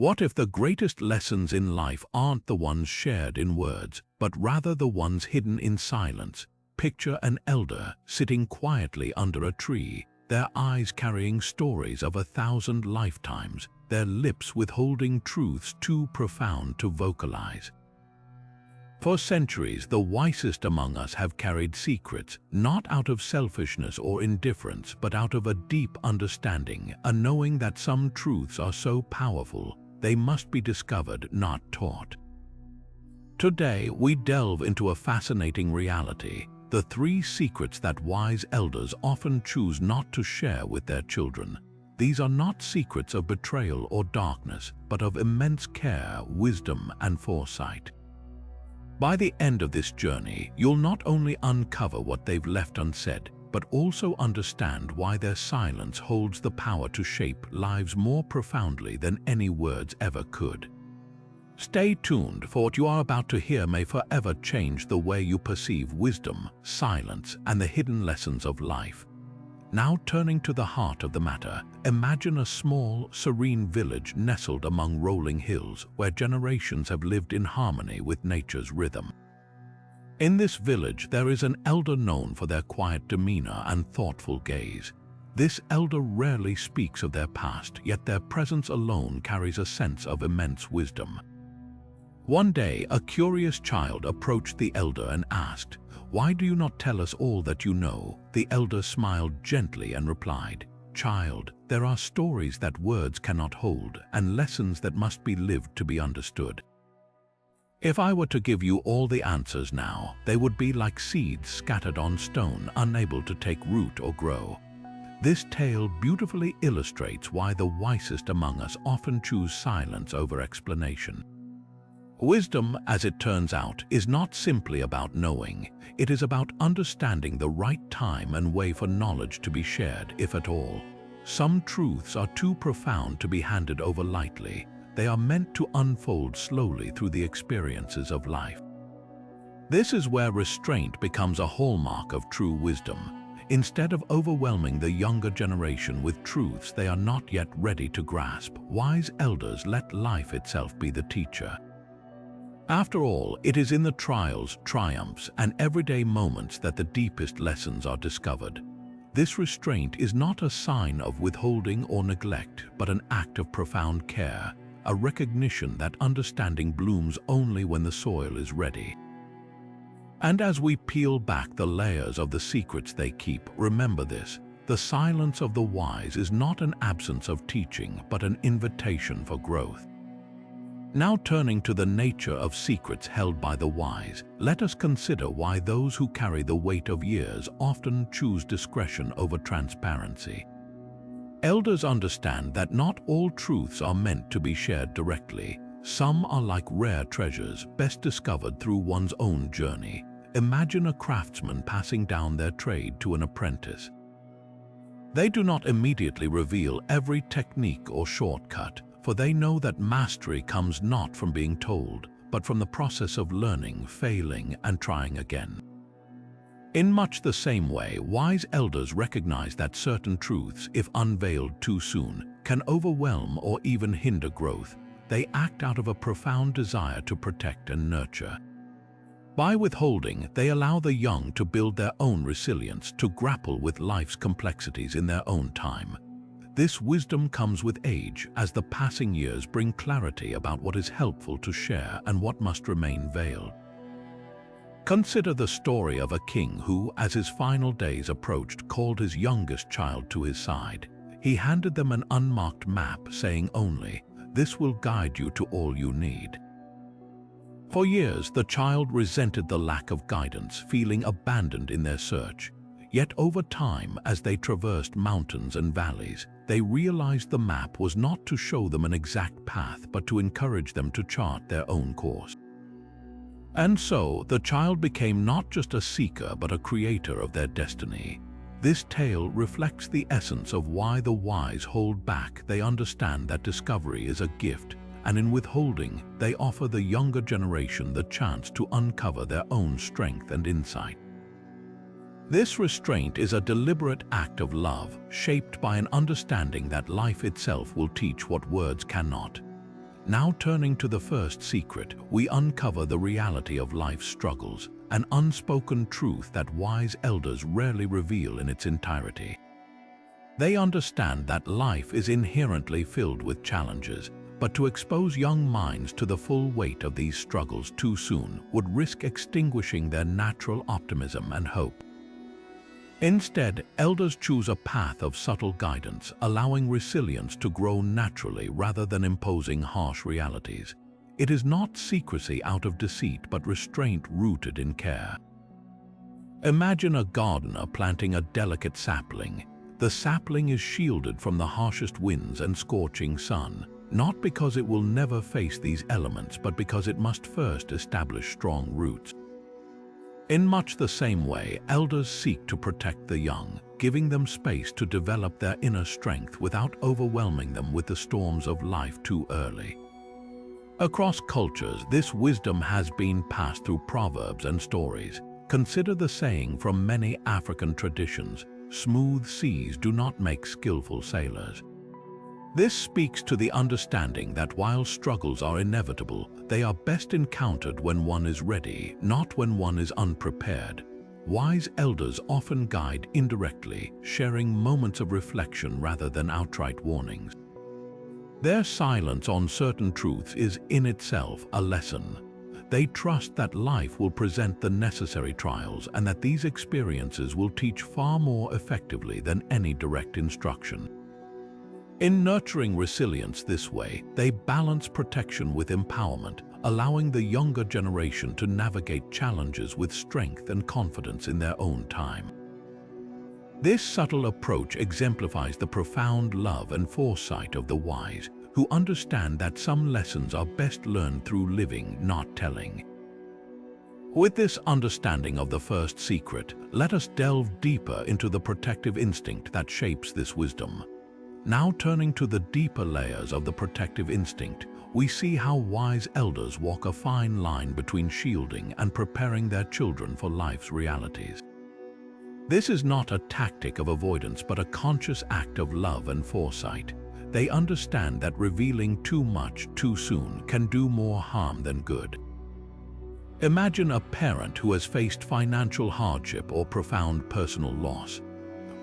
What if the greatest lessons in life aren't the ones shared in words, but rather the ones hidden in silence? Picture an elder sitting quietly under a tree, their eyes carrying stories of 1,000 lifetimes, their lips withholding truths too profound to vocalize. For centuries, the wisest among us have carried secrets, not out of selfishness or indifference, but out of a deep understanding, a knowing that some truths are so powerful, they must be discovered, not taught. Today, we delve into a fascinating reality, the 3 secrets that wise elders often choose not to share with their children. These are not secrets of betrayal or darkness, but of immense care, wisdom, and foresight. By the end of this journey, you'll not only uncover what they've left unsaid, but also understand why their silence holds the power to shape lives more profoundly than any words ever could. Stay tuned, for what you are about to hear may forever change the way you perceive wisdom, silence, and the hidden lessons of life. Now turning to the heart of the matter, imagine a small, serene village nestled among rolling hills where generations have lived in harmony with nature's rhythm. In this village, there is an elder known for their quiet demeanor and thoughtful gaze. This elder rarely speaks of their past, yet their presence alone carries a sense of immense wisdom. One day, a curious child approached the elder and asked, "Why do you not tell us all that you know?" The elder smiled gently and replied, "Child, there are stories that words cannot hold, and lessons that must be lived to be understood. If I were to give you all the answers now, they would be like seeds scattered on stone, unable to take root or grow." This tale beautifully illustrates why the wisest among us often choose silence over explanation. Wisdom, as it turns out, is not simply about knowing. It is about understanding the right time and way for knowledge to be shared, if at all. Some truths are too profound to be handed over lightly. They are meant to unfold slowly through the experiences of life. This is where restraint becomes a hallmark of true wisdom. Instead of overwhelming the younger generation with truths they are not yet ready to grasp, wise elders let life itself be the teacher. After all, it is in the trials, triumphs, and everyday moments that the deepest lessons are discovered. This restraint is not a sign of withholding or neglect, but an act of profound care, a recognition that understanding blooms only when the soil is ready. And as we peel back the layers of the secrets they keep, remember this: the silence of the wise is not an absence of teaching, but an invitation for growth. Now turning to the nature of secrets held by the wise, let us consider why those who carry the weight of years often choose discretion over transparency. Elders understand that not all truths are meant to be shared directly. Some are like rare treasures, best discovered through one's own journey. Imagine a craftsman passing down their trade to an apprentice. They do not immediately reveal every technique or shortcut, for they know that mastery comes not from being told, but from the process of learning, failing, and trying again. In much the same way, wise elders recognize that certain truths, if unveiled too soon, can overwhelm or even hinder growth. They act out of a profound desire to protect and nurture. By withholding, they allow the young to build their own resilience, to grapple with life's complexities in their own time. This wisdom comes with age, as the passing years bring clarity about what is helpful to share and what must remain veiled. Consider the story of a king who, as his final days approached, called his youngest child to his side. He handed them an unmarked map, saying only, "This will guide you to all you need." For years, the child resented the lack of guidance, feeling abandoned in their search. Yet over time, as they traversed mountains and valleys, they realized the map was not to show them an exact path, but to encourage them to chart their own course. And so, the child became not just a seeker, but a creator of their destiny. This tale reflects the essence of why the wise hold back. They understand that discovery is a gift, and in withholding, they offer the younger generation the chance to uncover their own strength and insight. This restraint is a deliberate act of love, shaped by an understanding that life itself will teach what words cannot. Now turning to the first secret, we uncover the reality of life's struggles, an unspoken truth that wise elders rarely reveal in its entirety. They understand that life is inherently filled with challenges, but to expose young minds to the full weight of these struggles too soon would risk extinguishing their natural optimism and hope. Instead, elders choose a path of subtle guidance, allowing resilience to grow naturally rather than imposing harsh realities. It is not secrecy out of deceit, but restraint rooted in care. Imagine a gardener planting a delicate sapling. The sapling is shielded from the harshest winds and scorching sun, not because it will never face these elements, but because it must first establish strong roots. In much the same way, elders seek to protect the young, giving them space to develop their inner strength without overwhelming them with the storms of life too early. Across cultures, this wisdom has been passed through proverbs and stories. Consider the saying from many African traditions, "Smooth seas do not make skillful sailors." This speaks to the understanding that while struggles are inevitable, they are best encountered when one is ready, not when one is unprepared. Wise elders often guide indirectly, sharing moments of reflection rather than outright warnings. Their silence on certain truths is in itself a lesson. They trust that life will present the necessary trials and that these experiences will teach far more effectively than any direct instruction. In nurturing resilience this way, they balance protection with empowerment, allowing the younger generation to navigate challenges with strength and confidence in their own time. This subtle approach exemplifies the profound love and foresight of the wise, who understand that some lessons are best learned through living, not telling. With this understanding of the first secret, let us delve deeper into the protective instinct that shapes this wisdom. Now turning to the deeper layers of the protective instinct, we see how wise elders walk a fine line between shielding and preparing their children for life's realities. This is not a tactic of avoidance, but a conscious act of love and foresight. They understand that revealing too much too soon can do more harm than good. Imagine a parent who has faced financial hardship or profound personal loss.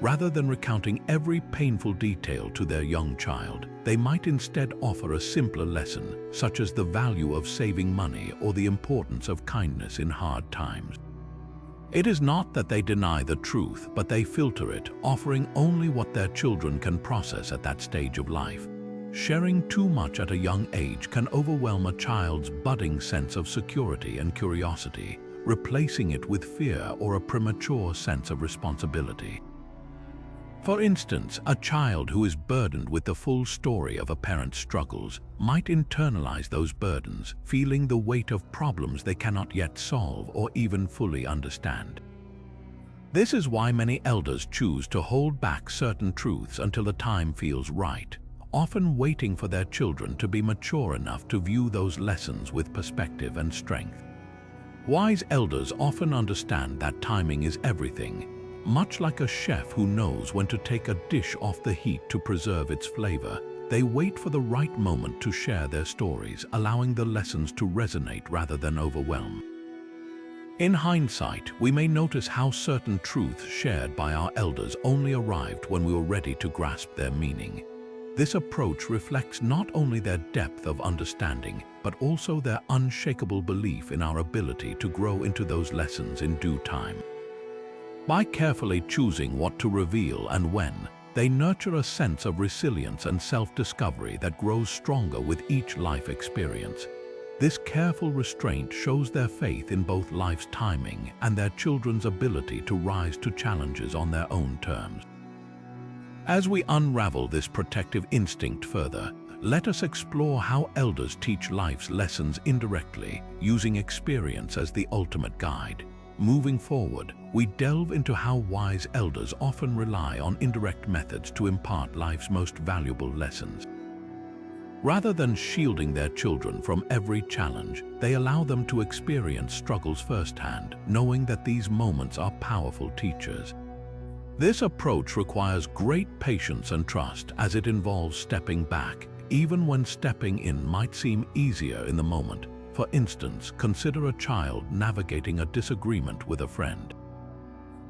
Rather than recounting every painful detail to their young child, they might instead offer a simpler lesson, such as the value of saving money or the importance of kindness in hard times. It is not that they deny the truth, but they filter it, offering only what their children can process at that stage of life. Sharing too much at a young age can overwhelm a child's budding sense of security and curiosity, replacing it with fear or a premature sense of responsibility. For instance, a child who is burdened with the full story of a parent's struggles might internalize those burdens, feeling the weight of problems they cannot yet solve or even fully understand. This is why many elders choose to hold back certain truths until the time feels right, often waiting for their children to be mature enough to view those lessons with perspective and strength. Wise elders often understand that timing is everything. Much like a chef who knows when to take a dish off the heat to preserve its flavor, they wait for the right moment to share their stories, allowing the lessons to resonate rather than overwhelm. In hindsight, we may notice how certain truths shared by our elders only arrived when we were ready to grasp their meaning. This approach reflects not only their depth of understanding, but also their unshakable belief in our ability to grow into those lessons in due time. By carefully choosing what to reveal and when, they nurture a sense of resilience and self-discovery that grows stronger with each life experience. This careful restraint shows their faith in both life's timing and their children's ability to rise to challenges on their own terms. As we unravel this protective instinct further, let us explore how elders teach life's lessons indirectly, using experience as the ultimate guide. Moving forward, we delve into how wise elders often rely on indirect methods to impart life's most valuable lessons. Rather than shielding their children from every challenge, they allow them to experience struggles firsthand, knowing that these moments are powerful teachers. This approach requires great patience and trust, as it involves stepping back, even when stepping in might seem easier in the moment. For instance, consider a child navigating a disagreement with a friend.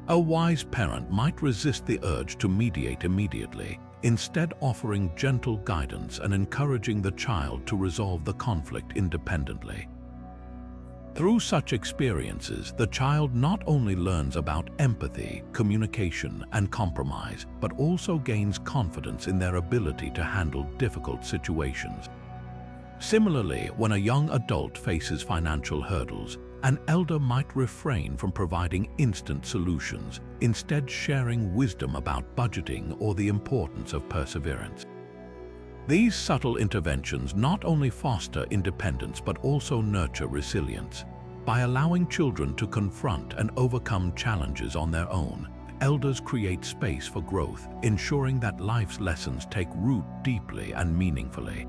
A wise parent might resist the urge to mediate immediately, instead offering gentle guidance and encouraging the child to resolve the conflict independently. Through such experiences, the child not only learns about empathy, communication, and compromise, but also gains confidence in their ability to handle difficult situations. Similarly, when a young adult faces financial hurdles, an elder might refrain from providing instant solutions, instead sharing wisdom about budgeting or the importance of perseverance. These subtle interventions not only foster independence but also nurture resilience. By allowing children to confront and overcome challenges on their own, elders create space for growth, ensuring that life's lessons take root deeply and meaningfully.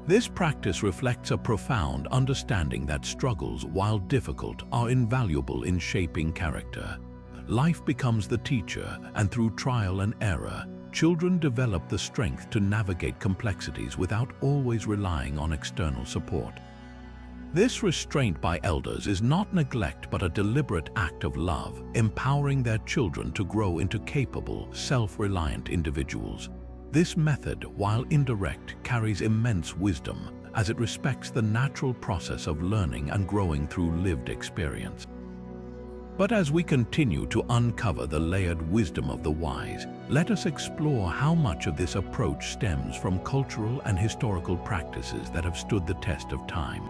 This practice reflects a profound understanding that struggles, while difficult, are invaluable in shaping character. Life becomes the teacher, and through trial and error, children develop the strength to navigate complexities without always relying on external support. This restraint by elders is not neglect but a deliberate act of love, empowering their children to grow into capable, self-reliant individuals. This method, while indirect, carries immense wisdom, as it respects the natural process of learning and growing through lived experience. But as we continue to uncover the layered wisdom of the wise, let us explore how much of this approach stems from cultural and historical practices that have stood the test of time.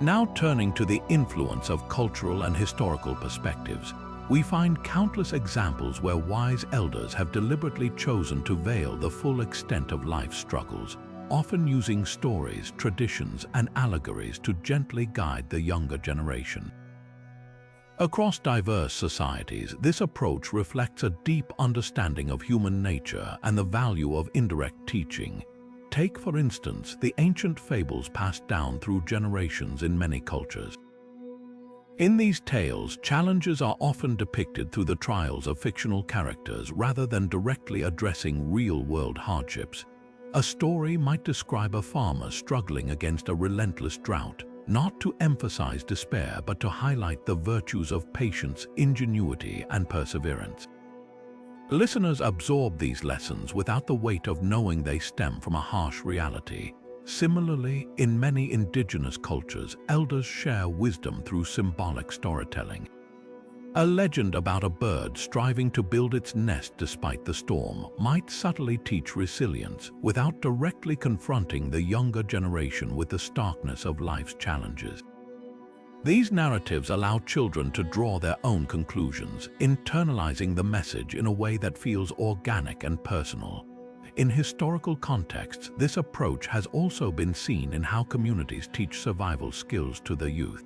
Now turning to the influence of cultural and historical perspectives, we find countless examples where wise elders have deliberately chosen to veil the full extent of life's struggles, often using stories, traditions, and allegories to gently guide the younger generation. Across diverse societies, this approach reflects a deep understanding of human nature and the value of indirect teaching. Take, for instance, the ancient fables passed down through generations in many cultures. In these tales, challenges are often depicted through the trials of fictional characters rather than directly addressing real-world hardships. A story might describe a farmer struggling against a relentless drought, not to emphasize despair but to highlight the virtues of patience, ingenuity, and perseverance. Listeners absorb these lessons without the weight of knowing they stem from a harsh reality. Similarly, in many indigenous cultures, elders share wisdom through symbolic storytelling. A legend about a bird striving to build its nest despite the storm might subtly teach resilience without directly confronting the younger generation with the starkness of life's challenges. These narratives allow children to draw their own conclusions, internalizing the message in a way that feels organic and personal. In historical contexts, this approach has also been seen in how communities teach survival skills to the youth.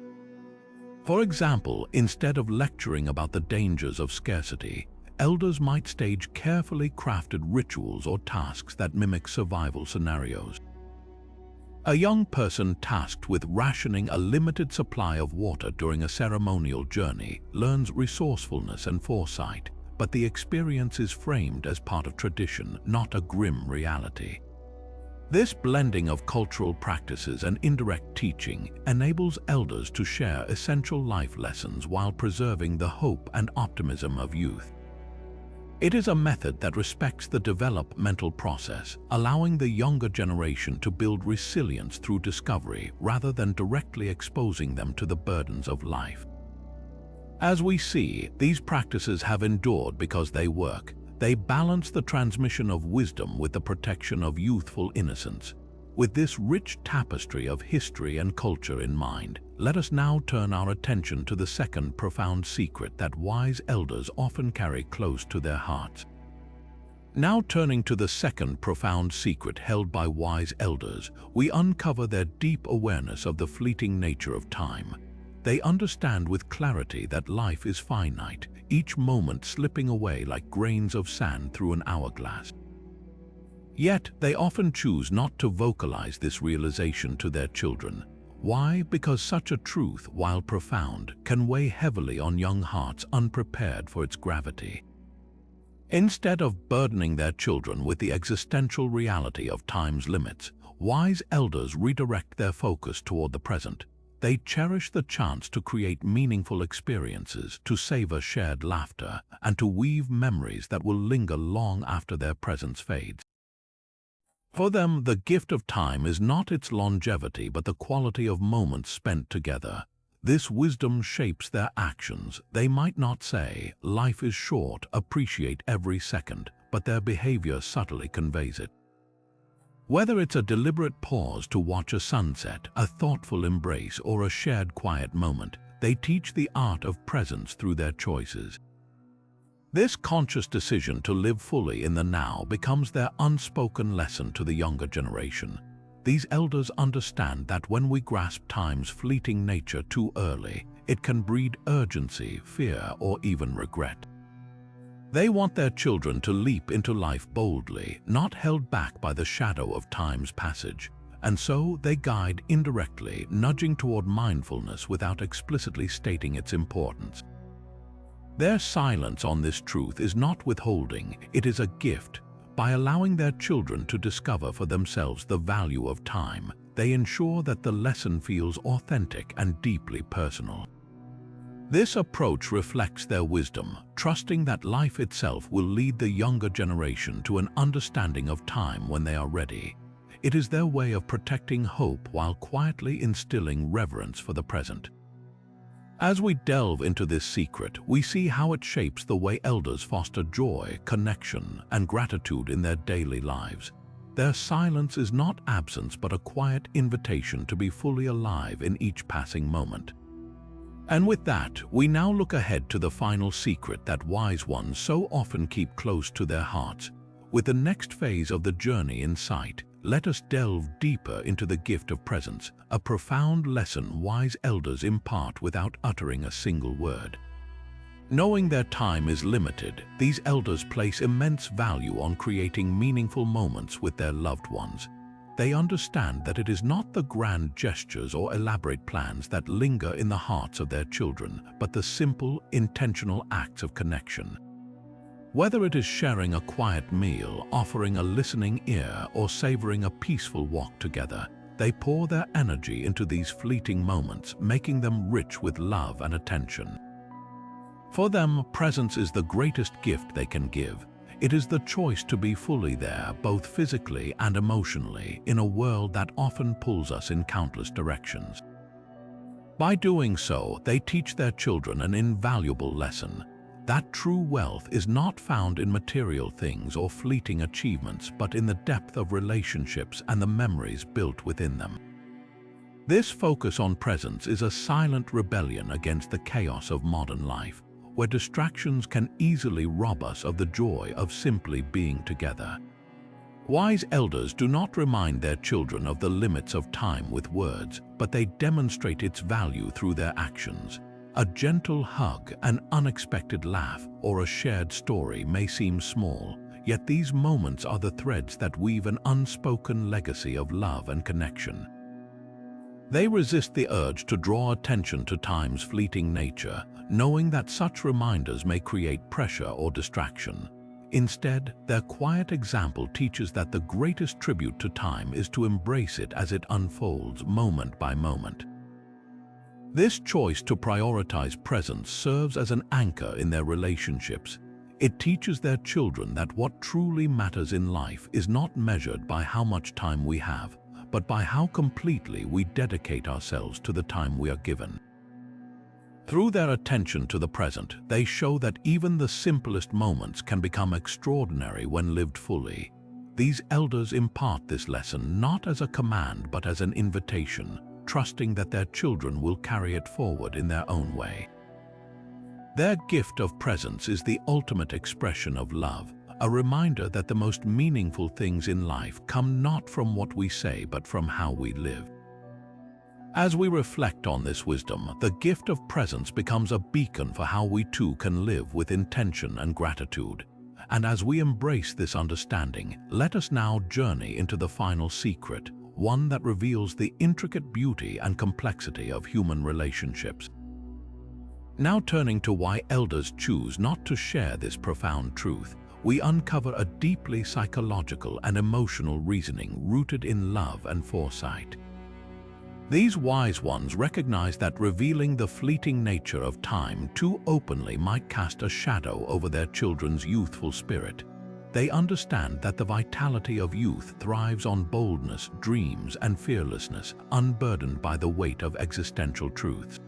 For example, instead of lecturing about the dangers of scarcity, elders might stage carefully crafted rituals or tasks that mimic survival scenarios. A young person tasked with rationing a limited supply of water during a ceremonial journey learns resourcefulness and foresight, but the experience is framed as part of tradition, not a grim reality. This blending of cultural practices and indirect teaching enables elders to share essential life lessons while preserving the hope and optimism of youth. It is a method that respects the developmental process, allowing the younger generation to build resilience through discovery rather than directly exposing them to the burdens of life. As we see, these practices have endured because they work. They balance the transmission of wisdom with the protection of youthful innocence. With this rich tapestry of history and culture in mind, let us now turn our attention to the second profound secret that wise elders often carry close to their hearts. Now turning to the second profound secret held by wise elders, we uncover their deep awareness of the fleeting nature of time. They understand with clarity that life is finite, each moment slipping away like grains of sand through an hourglass. Yet, they often choose not to vocalize this realization to their children. Why? Because such a truth, while profound, can weigh heavily on young hearts unprepared for its gravity. Instead of burdening their children with the existential reality of time's limits, wise elders redirect their focus toward the present. They cherish the chance to create meaningful experiences, to savor shared laughter, and to weave memories that will linger long after their presence fades. For them, the gift of time is not its longevity but the quality of moments spent together. This wisdom shapes their actions. They might not say, "Life is short, appreciate every second," but their behavior subtly conveys it. Whether it's a deliberate pause to watch a sunset, a thoughtful embrace, or a shared quiet moment, they teach the art of presence through their choices. This conscious decision to live fully in the now becomes their unspoken lesson to the younger generation. These elders understand that when we grasp time's fleeting nature too early, it can breed urgency, fear, or even regret. They want their children to leap into life boldly, not held back by the shadow of time's passage. And so they guide indirectly, nudging toward mindfulness without explicitly stating its importance. Their silence on this truth is not withholding, it is a gift. By allowing their children to discover for themselves the value of time, they ensure that the lesson feels authentic and deeply personal. This approach reflects their wisdom, trusting that life itself will lead the younger generation to an understanding of time when they are ready. It is their way of protecting hope while quietly instilling reverence for the present. As we delve into this secret, we see how it shapes the way elders foster joy, connection, and gratitude in their daily lives. Their silence is not absence but a quiet invitation to be fully alive in each passing moment. And with that, we now look ahead to the final secret that wise ones so often keep close to their hearts. With the next phase of the journey in sight, let us delve deeper into the gift of presence, a profound lesson wise elders impart without uttering a single word. Knowing their time is limited, these elders place immense value on creating meaningful moments with their loved ones. They understand that it is not the grand gestures or elaborate plans that linger in the hearts of their children, but the simple, intentional acts of connection. Whether it is sharing a quiet meal, offering a listening ear, or savoring a peaceful walk together, they pour their energy into these fleeting moments, making them rich with love and attention. For them, presence is the greatest gift they can give. It is the choice to be fully there, both physically and emotionally, in a world that often pulls us in countless directions. By doing so, they teach their children an invaluable lesson. That true wealth is not found in material things or fleeting achievements, but in the depth of relationships and the memories built within them. This focus on presence is a silent rebellion against the chaos of modern life, where distractions can easily rob us of the joy of simply being together. Wise elders do not remind their children of the limits of time with words, but they demonstrate its value through their actions. A gentle hug, an unexpected laugh, or a shared story may seem small, yet these moments are the threads that weave an unspoken legacy of love and connection. They resist the urge to draw attention to time's fleeting nature, knowing that such reminders may create pressure or distraction. Instead, their quiet example teaches that the greatest tribute to time is to embrace it as it unfolds moment by moment. This choice to prioritize presence serves as an anchor in their relationships. It teaches their children that what truly matters in life is not measured by how much time we have, but by how completely we dedicate ourselves to the time we are given. Through their attention to the present, they show that even the simplest moments can become extraordinary when lived fully. These elders impart this lesson not as a command but as an invitation, trusting that their children will carry it forward in their own way. Their gift of presence is the ultimate expression of love, a reminder that the most meaningful things in life come not from what we say but from how we live. As we reflect on this wisdom, the gift of presence becomes a beacon for how we too can live with intention and gratitude. And as we embrace this understanding, let us now journey into the final secret, one that reveals the intricate beauty and complexity of human relationships. Now turning to why elders choose not to share this profound truth, we uncover a deeply psychological and emotional reasoning rooted in love and foresight. These wise ones recognize that revealing the fleeting nature of time too openly might cast a shadow over their children's youthful spirit. They understand that the vitality of youth thrives on boldness, dreams, and fearlessness, unburdened by the weight of existential truths.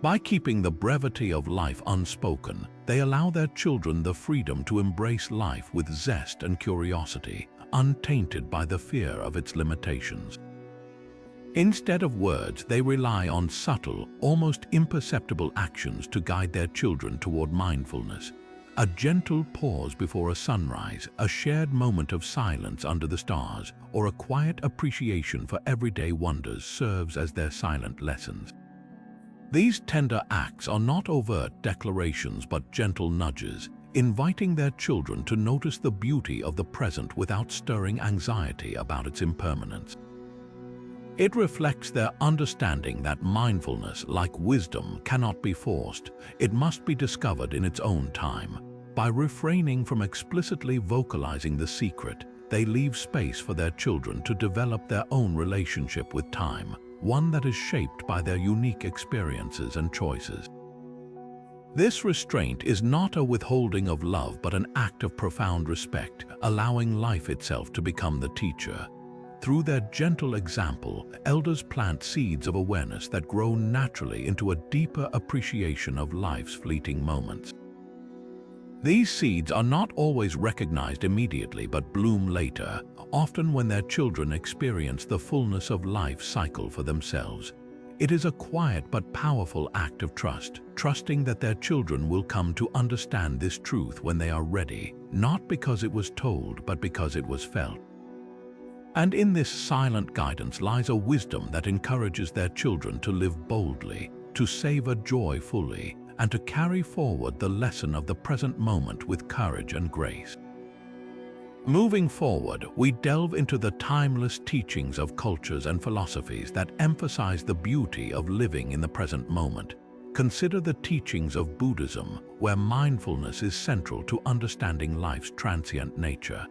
By keeping the brevity of life unspoken, they allow their children the freedom to embrace life with zest and curiosity, untainted by the fear of its limitations. Instead of words, they rely on subtle, almost imperceptible actions to guide their children toward mindfulness. A gentle pause before a sunrise, a shared moment of silence under the stars, or a quiet appreciation for everyday wonders serves as their silent lessons. These tender acts are not overt declarations but gentle nudges, inviting their children to notice the beauty of the present without stirring anxiety about its impermanence. It reflects their understanding that mindfulness, like wisdom, cannot be forced. It must be discovered in its own time. By refraining from explicitly vocalizing the secret, they leave space for their children to develop their own relationship with time, one that is shaped by their unique experiences and choices. This restraint is not a withholding of love but an act of profound respect, allowing life itself to become the teacher. Through their gentle example, elders plant seeds of awareness that grow naturally into a deeper appreciation of life's fleeting moments. These seeds are not always recognized immediately but bloom later, often when their children experience the fullness of life's cycle for themselves. It is a quiet but powerful act of trust, trusting that their children will come to understand this truth when they are ready, not because it was told but because it was felt. And in this silent guidance lies a wisdom that encourages their children to live boldly, to savor joy fully, and to carry forward the lesson of the present moment with courage and grace. Moving forward, we delve into the timeless teachings of cultures and philosophies that emphasize the beauty of living in the present moment. Consider the teachings of Buddhism, where mindfulness is central to understanding life's transient nature.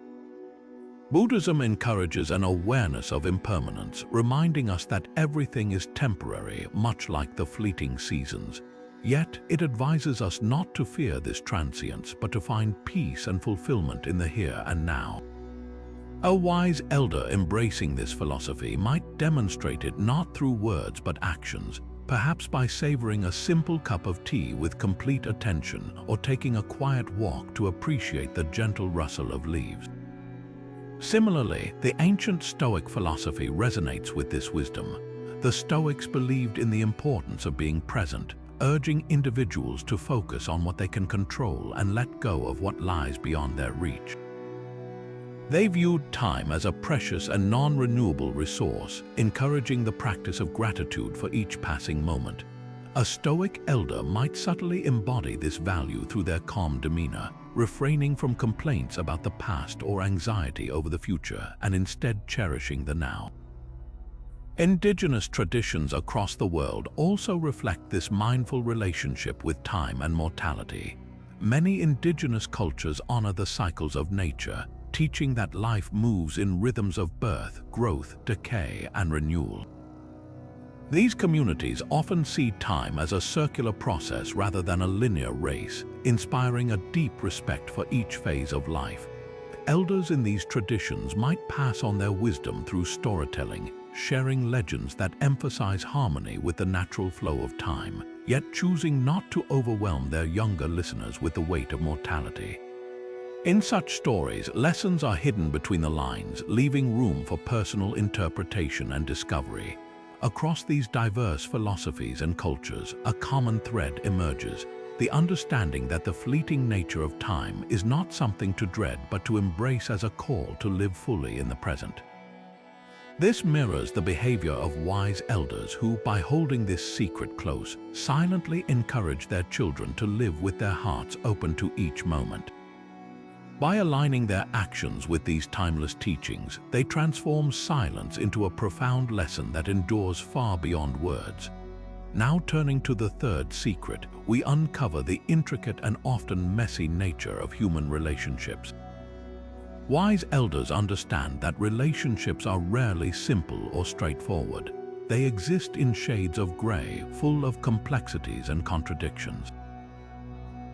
Buddhism encourages an awareness of impermanence, reminding us that everything is temporary, much like the fleeting seasons. Yet, it advises us not to fear this transience, but to find peace and fulfillment in the here and now. A wise elder embracing this philosophy might demonstrate it not through words but actions, perhaps by savoring a simple cup of tea with complete attention or taking a quiet walk to appreciate the gentle rustle of leaves. Similarly, the ancient Stoic philosophy resonates with this wisdom. The Stoics believed in the importance of being present, urging individuals to focus on what they can control and let go of what lies beyond their reach. They viewed time as a precious and non-renewable resource, encouraging the practice of gratitude for each passing moment. A Stoic elder might subtly embody this value through their calm demeanor, refraining from complaints about the past or anxiety over the future, and instead cherishing the now. Indigenous traditions across the world also reflect this mindful relationship with time and mortality. Many indigenous cultures honor the cycles of nature, teaching that life moves in rhythms of birth, growth, decay, and renewal. These communities often see time as a circular process rather than a linear race, inspiring a deep respect for each phase of life. Elders in these traditions might pass on their wisdom through storytelling, sharing legends that emphasize harmony with the natural flow of time, yet choosing not to overwhelm their younger listeners with the weight of mortality. In such stories, lessons are hidden between the lines, leaving room for personal interpretation and discovery. Across these diverse philosophies and cultures, a common thread emerges: the understanding that the fleeting nature of time is not something to dread but to embrace as a call to live fully in the present. This mirrors the behavior of wise elders who, by holding this secret close, silently encourage their children to live with their hearts open to each moment. By aligning their actions with these timeless teachings, they transform silence into a profound lesson that endures far beyond words. Now turning to the third secret, we uncover the intricate and often messy nature of human relationships. Wise elders understand that relationships are rarely simple or straightforward. They exist in shades of gray, full of complexities and contradictions.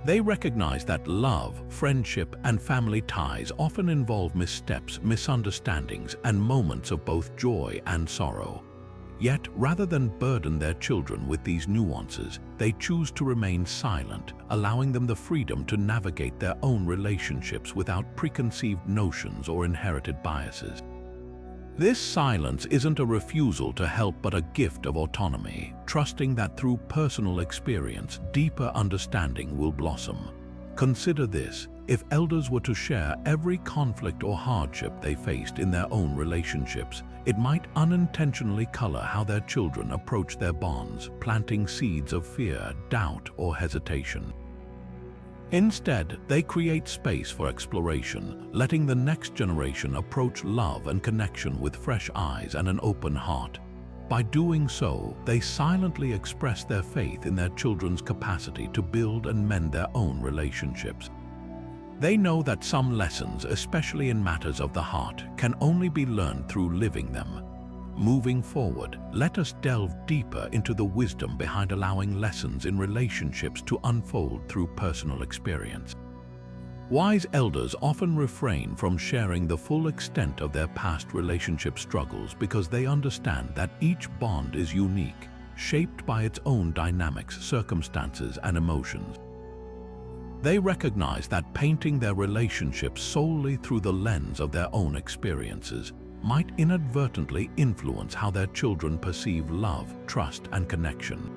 They recognize that love, friendship, and family ties often involve missteps, misunderstandings, and moments of both joy and sorrow. Yet, rather than burden their children with these nuances, they choose to remain silent, allowing them the freedom to navigate their own relationships without preconceived notions or inherited biases. This silence isn't a refusal to help but a gift of autonomy, trusting that through personal experience, deeper understanding will blossom. Consider this: if elders were to share every conflict or hardship they faced in their own relationships, it might unintentionally color how their children approach their bonds, planting seeds of fear, doubt, or hesitation. Instead, they create space for exploration, letting the next generation approach love and connection with fresh eyes and an open heart. By doing so, they silently express their faith in their children's capacity to build and mend their own relationships. They know that some lessons, especially in matters of the heart, can only be learned through living them. Moving forward, let us delve deeper into the wisdom behind allowing lessons in relationships to unfold through personal experience. Wise elders often refrain from sharing the full extent of their past relationship struggles because they understand that each bond is unique, shaped by its own dynamics, circumstances, and emotions. They recognize that painting their relationships solely through the lens of their own experiences might inadvertently influence how their children perceive love, trust, and connection.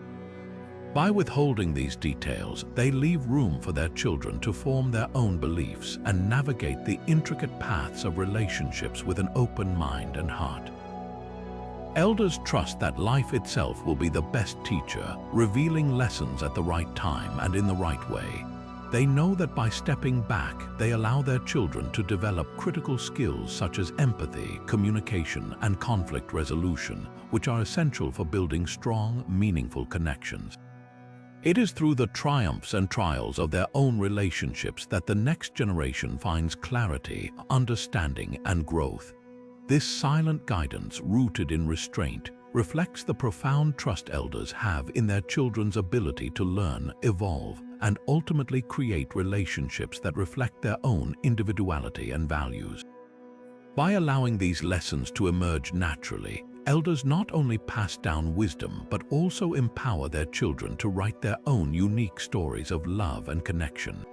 By withholding these details, they leave room for their children to form their own beliefs and navigate the intricate paths of relationships with an open mind and heart. Elders trust that life itself will be the best teacher, revealing lessons at the right time and in the right way. They know that by stepping back, they allow their children to develop critical skills such as empathy, communication, and conflict resolution, which are essential for building strong, meaningful connections. It is through the triumphs and trials of their own relationships that the next generation finds clarity, understanding, and growth. This silent guidance, rooted in restraint, reflects the profound trust elders have in their children's ability to learn, evolve, and ultimately create relationships that reflect their own individuality and values. By allowing these lessons to emerge naturally, elders not only pass down wisdom but also empower their children to write their own unique stories of love and connection.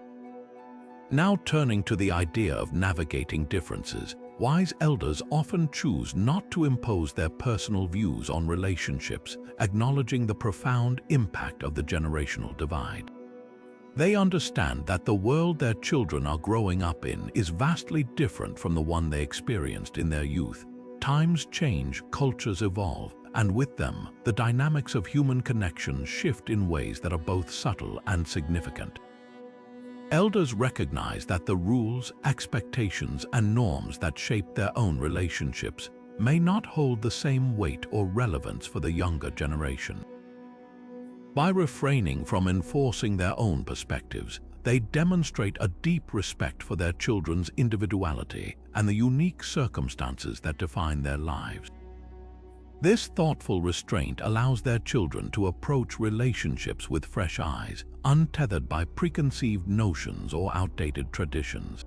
Now turning to the idea of navigating differences, wise elders often choose not to impose their personal views on relationships, acknowledging the profound impact of the generational divide. They understand that the world their children are growing up in is vastly different from the one they experienced in their youth. Times change, cultures evolve, and with them, the dynamics of human connection shift in ways that are both subtle and significant. Elders recognize that the rules, expectations, and norms that shape their own relationships may not hold the same weight or relevance for the younger generation. By refraining from enforcing their own perspectives, they demonstrate a deep respect for their children's individuality and the unique circumstances that define their lives. This thoughtful restraint allows their children to approach relationships with fresh eyes, untethered by preconceived notions or outdated traditions.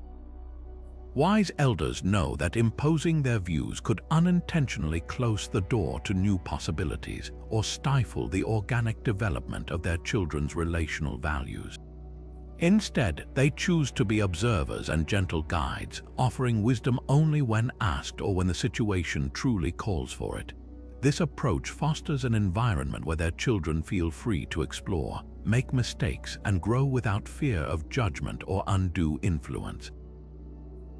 Wise elders know that imposing their views could unintentionally close the door to new possibilities or stifle the organic development of their children's relational values. Instead, they choose to be observers and gentle guides, offering wisdom only when asked or when the situation truly calls for it. This approach fosters an environment where their children feel free to explore, make mistakes, and grow without fear of judgment or undue influence.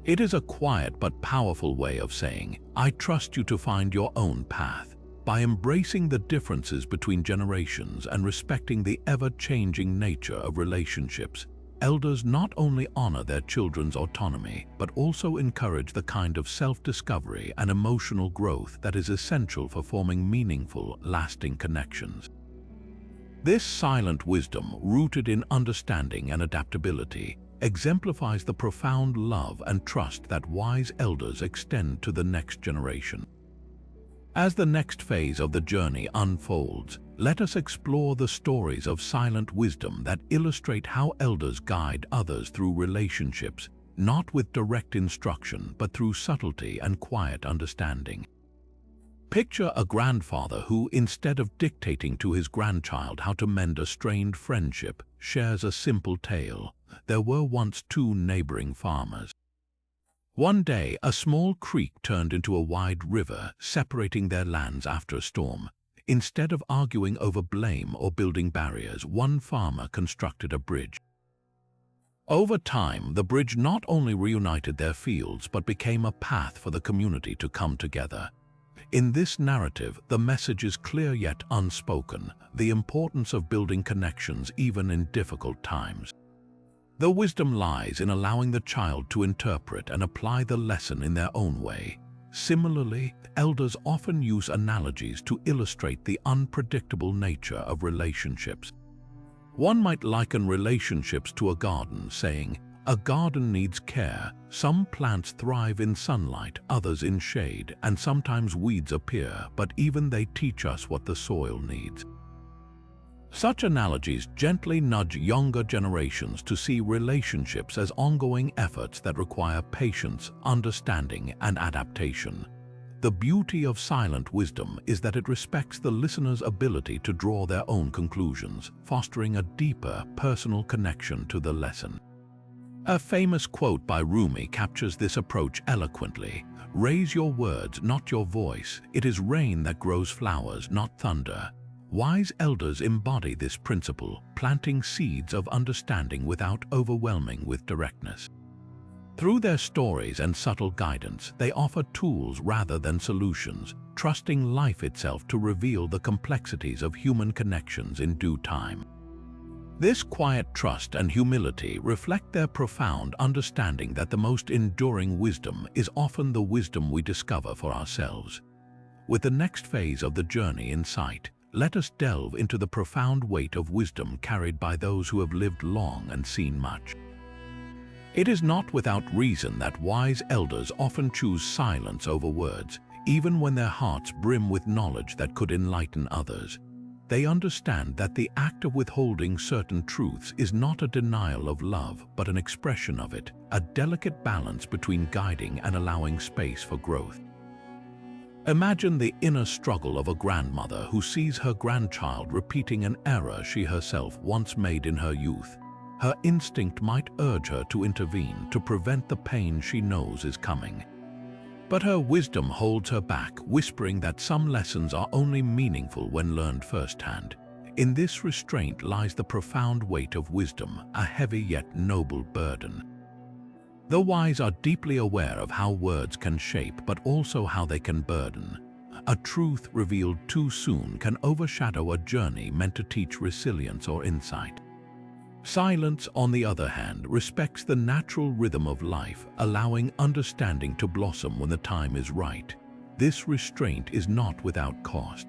It is a quiet but powerful way of saying, "I trust you to find your own path." By embracing the differences between generations and respecting the ever-changing nature of relationships, elders not only honor their children's autonomy, but also encourage the kind of self-discovery and emotional growth that is essential for forming meaningful, lasting connections. This silent wisdom, rooted in understanding and adaptability, exemplifies the profound love and trust that wise elders extend to the next generation. As the next phase of the journey unfolds, let us explore the stories of silent wisdom that illustrate how elders guide others through relationships, not with direct instruction, but through subtlety and quiet understanding. Picture a grandfather who, instead of dictating to his grandchild how to mend a strained friendship, shares a simple tale. There were once two neighboring farmers. One day, a small creek turned into a wide river, separating their lands after a storm. Instead of arguing over blame or building barriers, one farmer constructed a bridge. Over time, the bridge not only reunited their fields but became a path for the community to come together. In this narrative, the message is clear yet unspoken: the importance of building connections even in difficult times. The wisdom lies in allowing the child to interpret and apply the lesson in their own way. Similarly, elders often use analogies to illustrate the unpredictable nature of relationships. One might liken relationships to a garden, saying, "A garden needs care. Some plants thrive in sunlight, others in shade, and sometimes weeds appear, but even they teach us what the soil needs." Such analogies gently nudge younger generations to see relationships as ongoing efforts that require patience, understanding, and adaptation. The beauty of silent wisdom is that it respects the listener's ability to draw their own conclusions, fostering a deeper, personal connection to the lesson. A famous quote by Rumi captures this approach eloquently: "Raise your words, not your voice. It is rain that grows flowers, not thunder." Wise elders embody this principle, planting seeds of understanding without overwhelming with directness. Through their stories and subtle guidance, they offer tools rather than solutions, trusting life itself to reveal the complexities of human connections in due time. This quiet trust and humility reflect their profound understanding that the most enduring wisdom is often the wisdom we discover for ourselves. With the next phase of the journey in sight, let us delve into the profound weight of wisdom carried by those who have lived long and seen much. It is not without reason that wise elders often choose silence over words, even when their hearts brim with knowledge that could enlighten others. They understand that the act of withholding certain truths is not a denial of love, but an expression of it, a delicate balance between guiding and allowing space for growth. Imagine the inner struggle of a grandmother who sees her grandchild repeating an error she herself once made in her youth. Her instinct might urge her to intervene to prevent the pain she knows is coming. But her wisdom holds her back, whispering that some lessons are only meaningful when learned firsthand. In this restraint lies the profound weight of wisdom, a heavy yet noble burden. The wise are deeply aware of how words can shape, but also how they can burden. A truth revealed too soon can overshadow a journey meant to teach resilience or insight. Silence, on the other hand, respects the natural rhythm of life, allowing understanding to blossom when the time is right. This restraint is not without cost.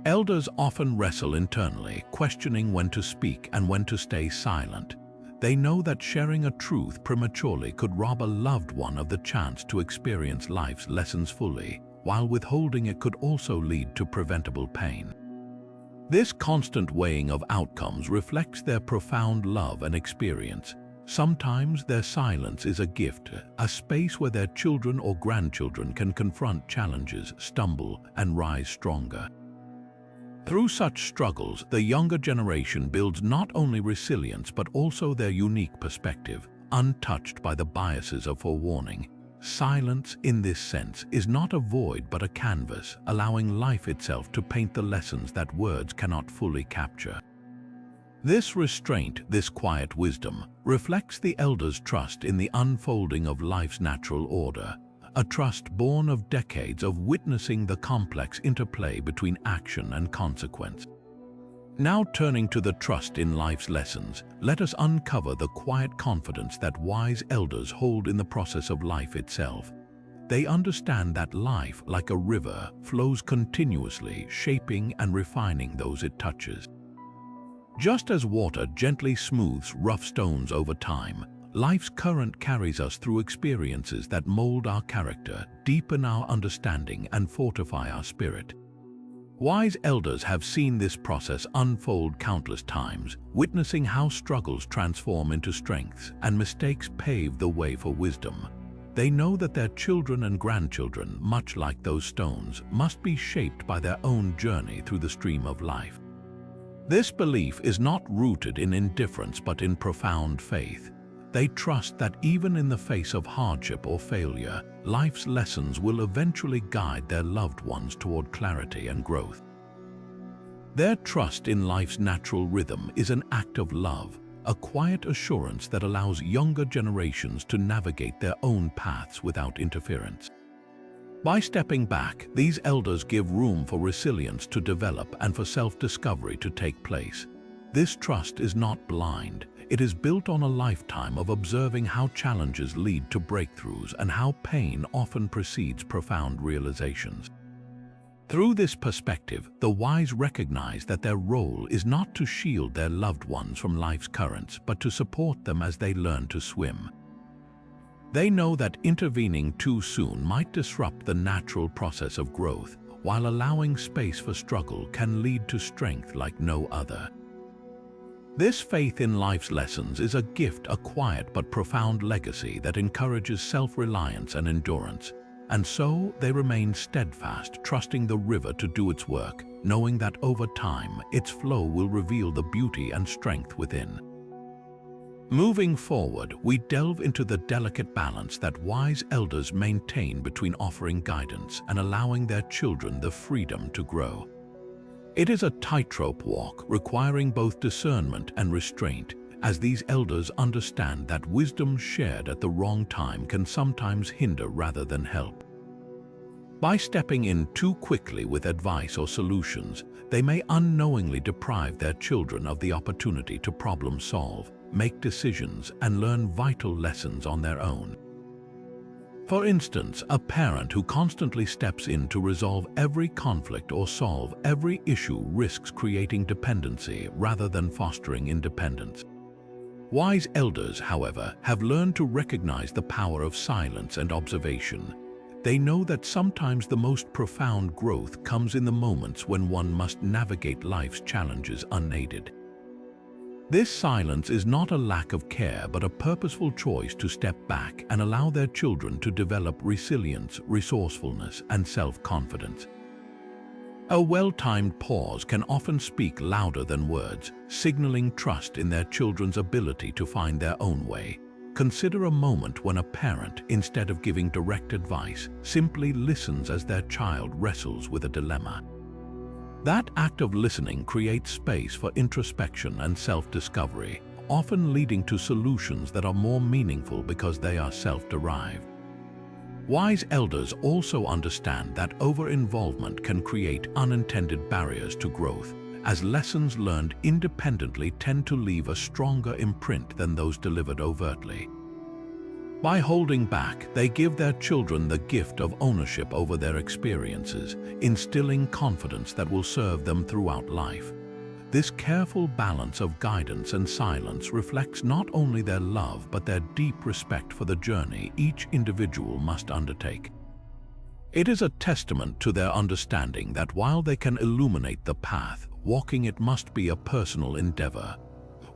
Elders often wrestle internally, questioning when to speak and when to stay silent. They know that sharing a truth prematurely could rob a loved one of the chance to experience life's lessons fully, while withholding it could also lead to preventable pain. This constant weighing of outcomes reflects their profound love and experience. Sometimes their silence is a gift, a space where their children or grandchildren can confront challenges, stumble, and rise stronger. Through such struggles, the younger generation builds not only resilience but also their unique perspective, untouched by the biases of forewarning. Silence, in this sense, is not a void but a canvas, allowing life itself to paint the lessons that words cannot fully capture. This restraint, this quiet wisdom, reflects the elders' trust in the unfolding of life's natural order, a trust born of decades of witnessing the complex interplay between action and consequence. Now turning to the trust in life's lessons, let us uncover the quiet confidence that wise elders hold in the process of life itself. They understand that life, like a river, flows continuously, shaping and refining those it touches. Just as water gently smooths rough stones over time, life's current carries us through experiences that mold our character, deepen our understanding, and fortify our spirit. Wise elders have seen this process unfold countless times, witnessing how struggles transform into strengths and mistakes pave the way for wisdom. They know that their children and grandchildren, much like those stones, must be shaped by their own journey through the stream of life. This belief is not rooted in indifference but in profound faith. They trust that even in the face of hardship or failure, life's lessons will eventually guide their loved ones toward clarity and growth. Their trust in life's natural rhythm is an act of love, a quiet assurance that allows younger generations to navigate their own paths without interference. By stepping back, these elders give room for resilience to develop and for self-discovery to take place. This trust is not blind. It is built on a lifetime of observing how challenges lead to breakthroughs and how pain often precedes profound realizations. Through this perspective, the wise recognize that their role is not to shield their loved ones from life's currents, but to support them as they learn to swim. They know that intervening too soon might disrupt the natural process of growth, while allowing space for struggle can lead to strength like no other. This faith in life's lessons is a gift, a quiet but profound legacy that encourages self-reliance and endurance. And so they remain steadfast, trusting the river to do its work, knowing that over time its flow will reveal the beauty and strength within. Moving forward, we delve into the delicate balance that wise elders maintain between offering guidance and allowing their children the freedom to grow. It is a tightrope walk, requiring both discernment and restraint, as these elders understand that wisdom shared at the wrong time can sometimes hinder rather than help. By stepping in too quickly with advice or solutions, they may unknowingly deprive their children of the opportunity to problem solve, make decisions, and learn vital lessons on their own. For instance, a parent who constantly steps in to resolve every conflict or solve every issue risks creating dependency rather than fostering independence. Wise elders, however, have learned to recognize the power of silence and observation. They know that sometimes the most profound growth comes in the moments when one must navigate life's challenges unaided. This silence is not a lack of care but a purposeful choice to step back and allow their children to develop resilience, resourcefulness, and self-confidence. A well-timed pause can often speak louder than words, signaling trust in their children's ability to find their own way. Consider a moment when a parent, instead of giving direct advice, simply listens as their child wrestles with a dilemma. That act of listening creates space for introspection and self-discovery, often leading to solutions that are more meaningful because they are self-derived. Wise elders also understand that over-involvement can create unintended barriers to growth, as lessons learned independently tend to leave a stronger imprint than those delivered overtly. By holding back, they give their children the gift of ownership over their experiences, instilling confidence that will serve them throughout life. This careful balance of guidance and silence reflects not only their love but their deep respect for the journey each individual must undertake. It is a testament to their understanding that while they can illuminate the path, walking it must be a personal endeavor.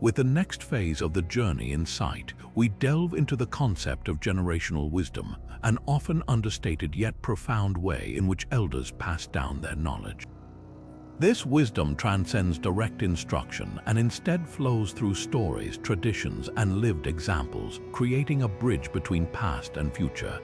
With the next phase of the journey in sight, we delve into the concept of generational wisdom, an often understated yet profound way in which elders pass down their knowledge. This wisdom transcends direct instruction and instead flows through stories, traditions, and lived examples, creating a bridge between past and future.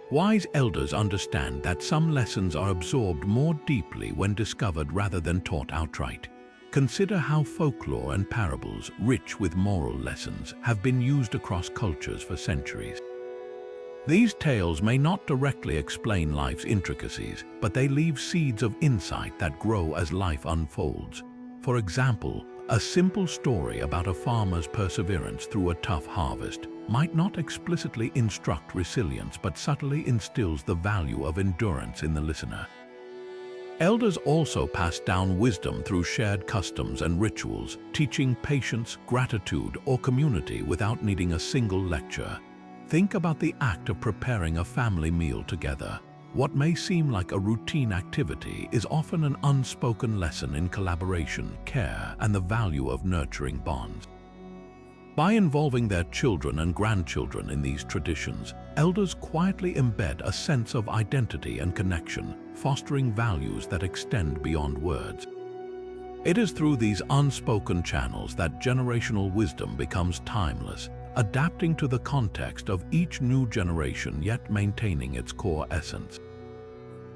Wise elders understand that some lessons are absorbed more deeply when discovered rather than taught outright. Consider how folklore and parables, rich with moral lessons, have been used across cultures for centuries. These tales may not directly explain life's intricacies, but they leave seeds of insight that grow as life unfolds. For example, a simple story about a farmer's perseverance through a tough harvest might not explicitly instruct resilience but subtly instills the value of endurance in the listener. Elders also pass down wisdom through shared customs and rituals, teaching patience, gratitude, or community without needing a single lecture. Think about the act of preparing a family meal together. What may seem like a routine activity is often an unspoken lesson in collaboration, care, and the value of nurturing bonds. By involving their children and grandchildren in these traditions, elders quietly embed a sense of identity and connection, fostering values that extend beyond words. It is through these unspoken channels that generational wisdom becomes timeless, adapting to the context of each new generation yet maintaining its core essence.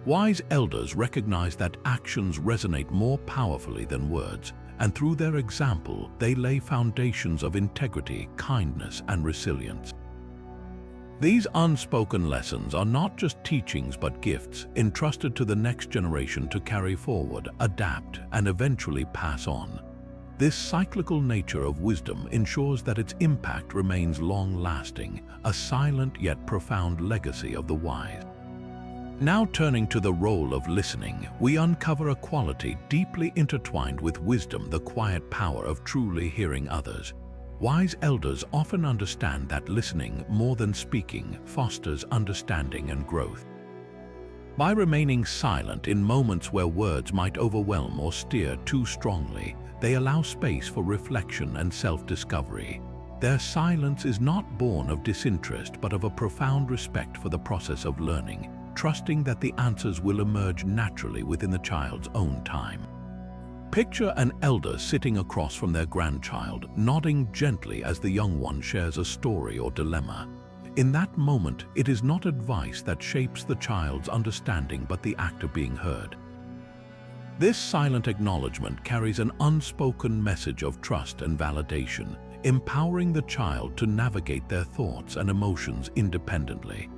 Wise elders recognize that actions resonate more powerfully than words, and through their example, they lay foundations of integrity, kindness, and resilience. These unspoken lessons are not just teachings but gifts entrusted to the next generation to carry forward, adapt, and eventually pass on. This cyclical nature of wisdom ensures that its impact remains long-lasting, a silent yet profound legacy of the wise. Now turning to the role of listening, we uncover a quality deeply intertwined with wisdom: the quiet power of truly hearing others. Wise elders often understand that listening, more than speaking, fosters understanding and growth. By remaining silent in moments where words might overwhelm or steer too strongly, they allow space for reflection and self-discovery. Their silence is not born of disinterest but of a profound respect for the process of learning, trusting that the answers will emerge naturally within the child's own time. Picture an elder sitting across from their grandchild, nodding gently as the young one shares a story or dilemma. In that moment, it is not advice that shapes the child's understanding but the act of being heard. This silent acknowledgement carries an unspoken message of trust and validation, empowering the child to navigate their thoughts and emotions independently.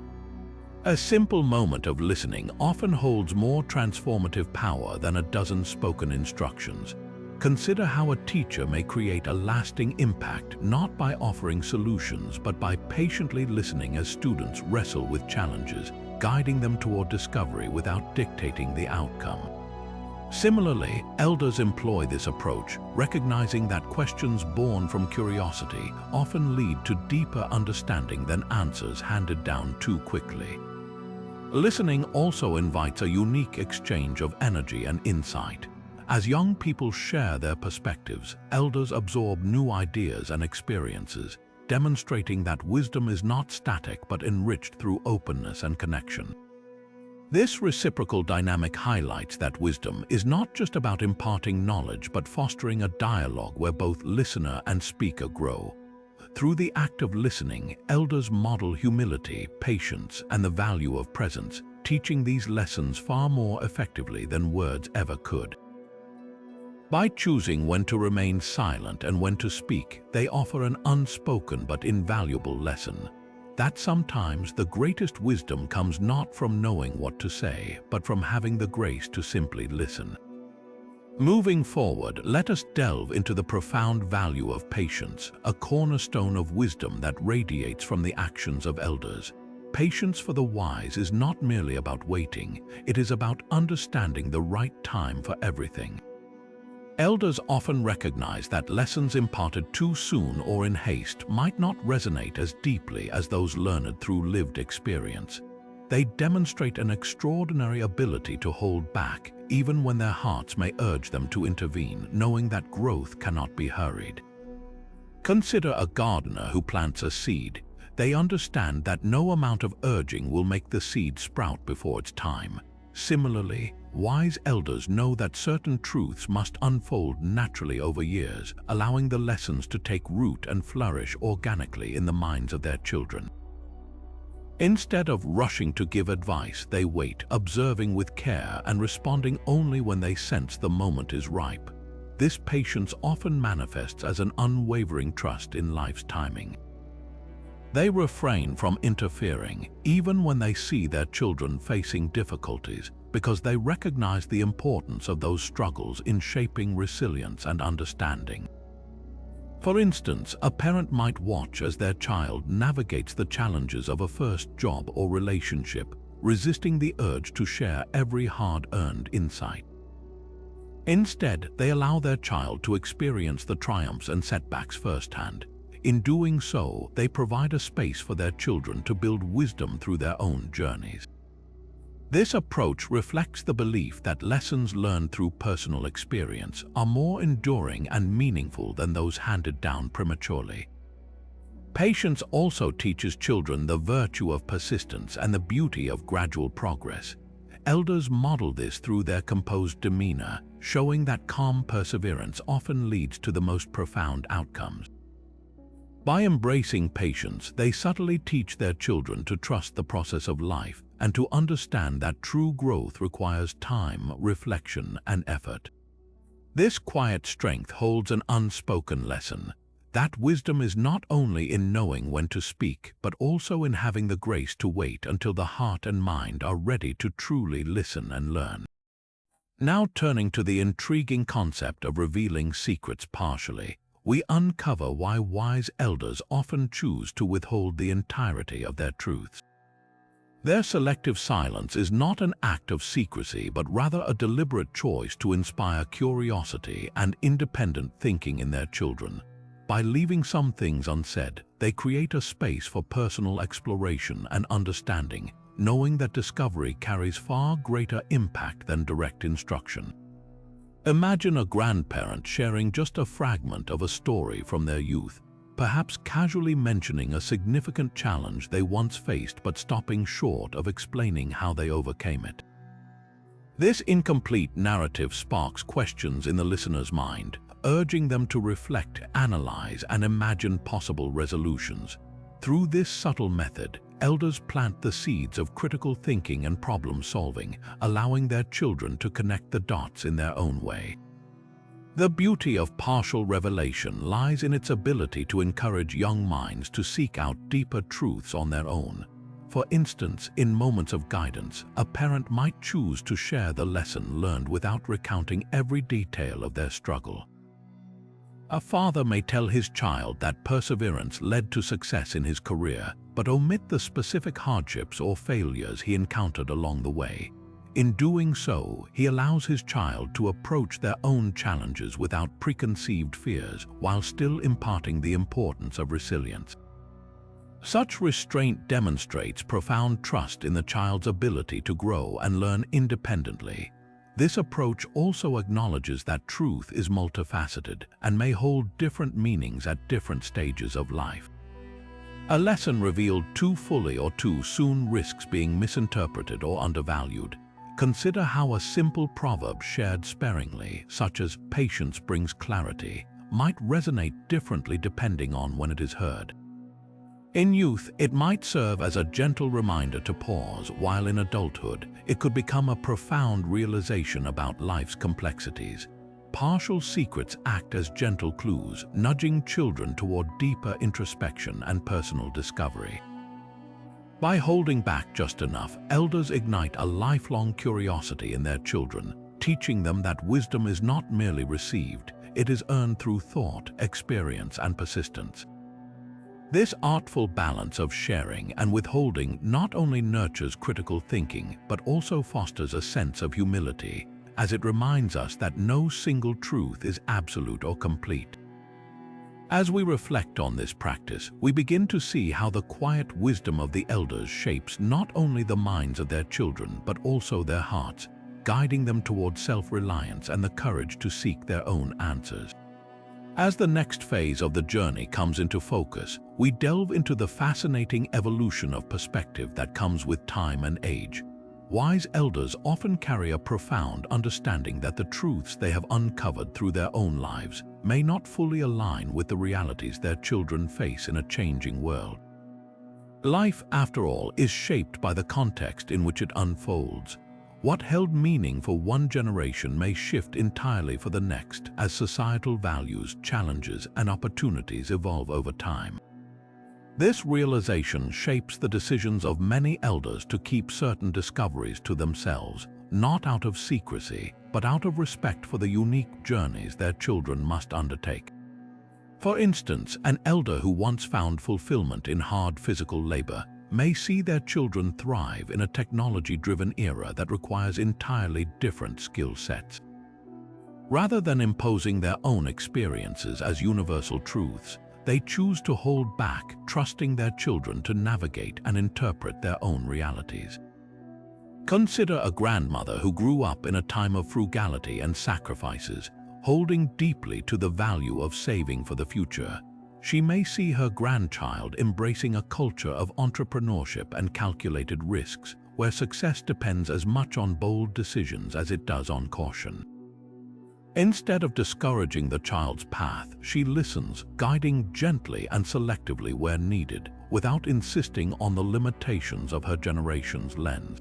A simple moment of listening often holds more transformative power than a dozen spoken instructions. Consider how a teacher may create a lasting impact not by offering solutions but by patiently listening as students wrestle with challenges, guiding them toward discovery without dictating the outcome. Similarly, elders employ this approach, recognizing that questions born from curiosity often lead to deeper understanding than answers handed down too quickly. Listening also invites a unique exchange of energy and insight. As young people share their perspectives, elders absorb new ideas and experiences, demonstrating that wisdom is not static but enriched through openness and connection. This reciprocal dynamic highlights that wisdom is not just about imparting knowledge but fostering a dialogue where both listener and speaker grow. Through the act of listening, elders model humility, patience, and the value of presence, teaching these lessons far more effectively than words ever could. By choosing when to remain silent and when to speak, they offer an unspoken but invaluable lesson: that sometimes the greatest wisdom comes not from knowing what to say, but from having the grace to simply listen. Moving forward, let us delve into the profound value of patience, a cornerstone of wisdom that radiates from the actions of elders. Patience for the wise is not merely about waiting, it is about understanding the right time for everything. Elders often recognize that lessons imparted too soon or in haste might not resonate as deeply as those learned through lived experience. They demonstrate an extraordinary ability to hold back, even when their hearts may urge them to intervene, knowing that growth cannot be hurried. Consider a gardener who plants a seed. They understand that no amount of urging will make the seed sprout before its time. Similarly, wise elders know that certain truths must unfold naturally over years, allowing the lessons to take root and flourish organically in the minds of their children. Instead of rushing to give advice, they wait, observing with care and responding only when they sense the moment is ripe. This patience often manifests as an unwavering trust in life's timing. They refrain from interfering, even when they see their children facing difficulties, because they recognize the importance of those struggles in shaping resilience and understanding. For instance, a parent might watch as their child navigates the challenges of a first job or relationship, resisting the urge to share every hard-earned insight. Instead, they allow their child to experience the triumphs and setbacks firsthand. In doing so, they provide a space for their children to build wisdom through their own journeys. This approach reflects the belief that lessons learned through personal experience are more enduring and meaningful than those handed down prematurely. Patience also teaches children the virtue of persistence and the beauty of gradual progress. Elders model this through their composed demeanor, showing that calm perseverance often leads to the most profound outcomes. By embracing patience, they subtly teach their children to trust the process of life and to understand that true growth requires time, reflection, and effort. This quiet strength holds an unspoken lesson. That wisdom is not only in knowing when to speak, but also in having the grace to wait until the heart and mind are ready to truly listen and learn. Now turning to the intriguing concept of revealing secrets partially, we uncover why wise elders often choose to withhold the entirety of their truths. Their selective silence is not an act of secrecy, but rather a deliberate choice to inspire curiosity and independent thinking in their children. By leaving some things unsaid, they create a space for personal exploration and understanding, knowing that discovery carries far greater impact than direct instruction. Imagine a grandparent sharing just a fragment of a story from their youth, perhaps casually mentioning a significant challenge they once faced but stopping short of explaining how they overcame it. This incomplete narrative sparks questions in the listener's mind, urging them to reflect, analyze, and imagine possible resolutions. Through this subtle method, elders plant the seeds of critical thinking and problem-solving, allowing their children to connect the dots in their own way. The beauty of partial revelation lies in its ability to encourage young minds to seek out deeper truths on their own. For instance, in moments of guidance, a parent might choose to share the lesson learned without recounting every detail of their struggle. A father may tell his child that perseverance led to success in his career, but omit the specific hardships or failures he encountered along the way. In doing so, he allows his child to approach their own challenges without preconceived fears, while still imparting the importance of resilience. Such restraint demonstrates profound trust in the child's ability to grow and learn independently. This approach also acknowledges that truth is multifaceted and may hold different meanings at different stages of life. A lesson revealed too fully or too soon risks being misinterpreted or undervalued. Consider how a simple proverb shared sparingly, such as "patience brings clarity," might resonate differently depending on when it is heard. In youth, it might serve as a gentle reminder to pause, while in adulthood, it could become a profound realization about life's complexities. Partial secrets act as gentle clues, nudging children toward deeper introspection and personal discovery. By holding back just enough, elders ignite a lifelong curiosity in their children, teaching them that wisdom is not merely received, it is earned through thought, experience, and persistence. This artful balance of sharing and withholding not only nurtures critical thinking, but also fosters a sense of humility, as it reminds us that no single truth is absolute or complete. As we reflect on this practice, we begin to see how the quiet wisdom of the elders shapes not only the minds of their children, but also their hearts, guiding them toward self-reliance and the courage to seek their own answers. As the next phase of the journey comes into focus, we delve into the fascinating evolution of perspective that comes with time and age. Wise elders often carry a profound understanding that the truths they have uncovered through their own lives may not fully align with the realities their children face in a changing world. Life, after all, is shaped by the context in which it unfolds. What held meaning for one generation may shift entirely for the next as societal values, challenges, and opportunities evolve over time. This realization shapes the decisions of many elders to keep certain discoveries to themselves, not out of secrecy, but out of respect for the unique journeys their children must undertake. For instance, an elder who once found fulfillment in hard physical labor may see their children thrive in a technology-driven era that requires entirely different skill sets. Rather than imposing their own experiences as universal truths, they choose to hold back, trusting their children to navigate and interpret their own realities. Consider a grandmother who grew up in a time of frugality and sacrifices, holding deeply to the value of saving for the future. She may see her grandchild embracing a culture of entrepreneurship and calculated risks, where success depends as much on bold decisions as it does on caution. Instead of discouraging the child's path, she listens, guiding gently and selectively where needed, without insisting on the limitations of her generation's lens.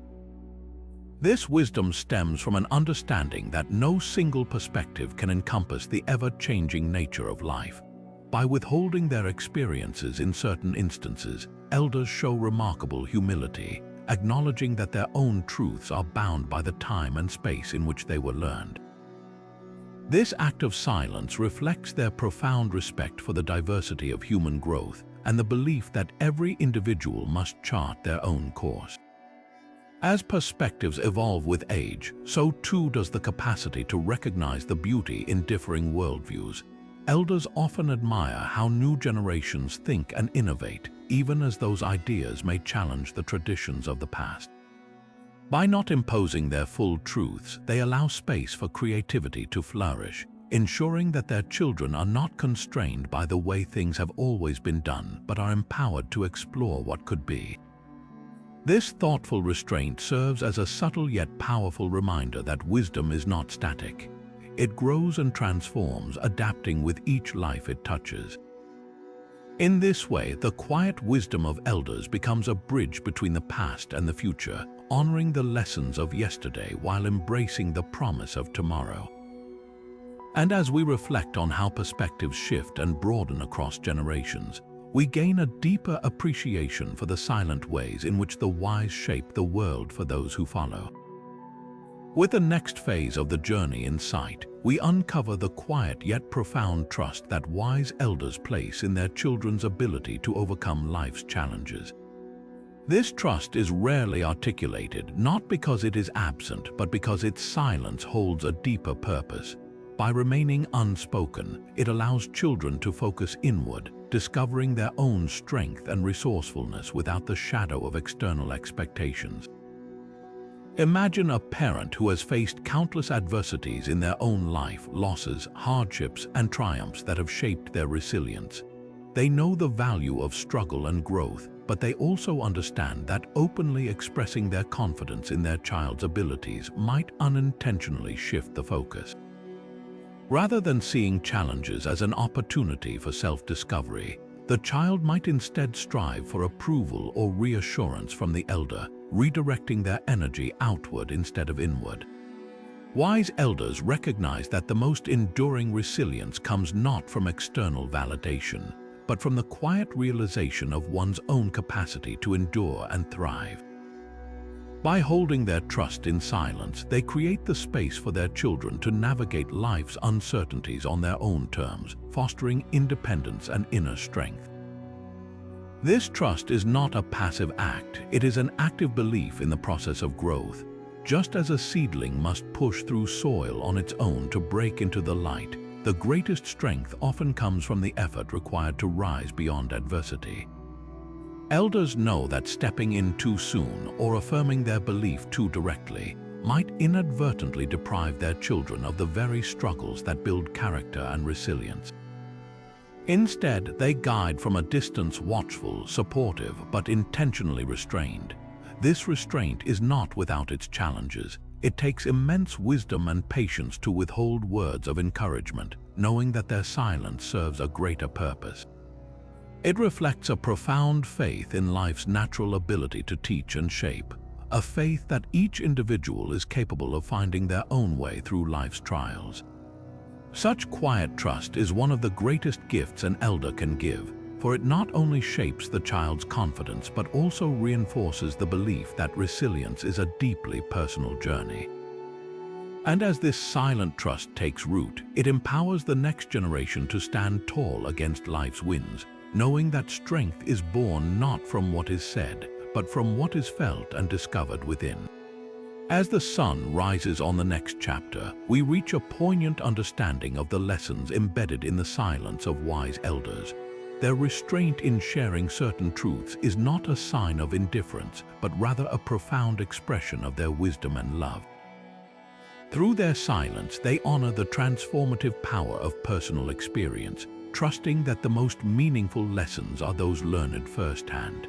This wisdom stems from an understanding that no single perspective can encompass the ever-changing nature of life. By withholding their experiences in certain instances, elders show remarkable humility, acknowledging that their own truths are bound by the time and space in which they were learned. This act of silence reflects their profound respect for the diversity of human growth and the belief that every individual must chart their own course. As perspectives evolve with age, so too does the capacity to recognize the beauty in differing worldviews. Elders often admire how new generations think and innovate, even as those ideas may challenge the traditions of the past. By not imposing their full truths, they allow space for creativity to flourish, ensuring that their children are not constrained by the way things have always been done, but are empowered to explore what could be. This thoughtful restraint serves as a subtle yet powerful reminder that wisdom is not static. It grows and transforms, adapting with each life it touches. In this way, the quiet wisdom of elders becomes a bridge between the past and the future, honoring the lessons of yesterday while embracing the promise of tomorrow. And as we reflect on how perspectives shift and broaden across generations, we gain a deeper appreciation for the silent ways in which the wise shape the world for those who follow. With the next phase of the journey in sight, we uncover the quiet yet profound trust that wise elders place in their children's ability to overcome life's challenges. This trust is rarely articulated, not because it is absent, but because its silence holds a deeper purpose. By remaining unspoken, it allows children to focus inward, discovering their own strength and resourcefulness without the shadow of external expectations. Imagine a parent who has faced countless adversities in their own life, losses, hardships, and triumphs that have shaped their resilience. They know the value of struggle and growth, but they also understand that openly expressing their confidence in their child's abilities might unintentionally shift the focus. Rather than seeing challenges as an opportunity for self-discovery, the child might instead strive for approval or reassurance from the elder, redirecting their energy outward instead of inward. Wise elders recognize that the most enduring resilience comes not from external validation, but from the quiet realization of one's own capacity to endure and thrive. By holding their trust in silence, they create the space for their children to navigate life's uncertainties on their own terms, fostering independence and inner strength. This trust is not a passive act, it is an active belief in the process of growth. Just as a seedling must push through soil on its own to break into the light, the greatest strength often comes from the effort required to rise beyond adversity. Elders know that stepping in too soon or affirming their belief too directly might inadvertently deprive their children of the very struggles that build character and resilience. Instead, they guide from a distance, watchful, supportive, but intentionally restrained. This restraint is not without its challenges. It takes immense wisdom and patience to withhold words of encouragement, knowing that their silence serves a greater purpose. It reflects a profound faith in life's natural ability to teach and shape, a faith that each individual is capable of finding their own way through life's trials. Such quiet trust is one of the greatest gifts an elder can give, for it not only shapes the child's confidence but also reinforces the belief that resilience is a deeply personal journey. And as this silent trust takes root, it empowers the next generation to stand tall against life's winds, knowing that strength is born not from what is said, but from what is felt and discovered within. As the sun rises on the next chapter, we reach a poignant understanding of the lessons embedded in the silence of wise elders. Their restraint in sharing certain truths is not a sign of indifference, but rather a profound expression of their wisdom and love. Through their silence, they honor the transformative power of personal experience, trusting that the most meaningful lessons are those learned firsthand.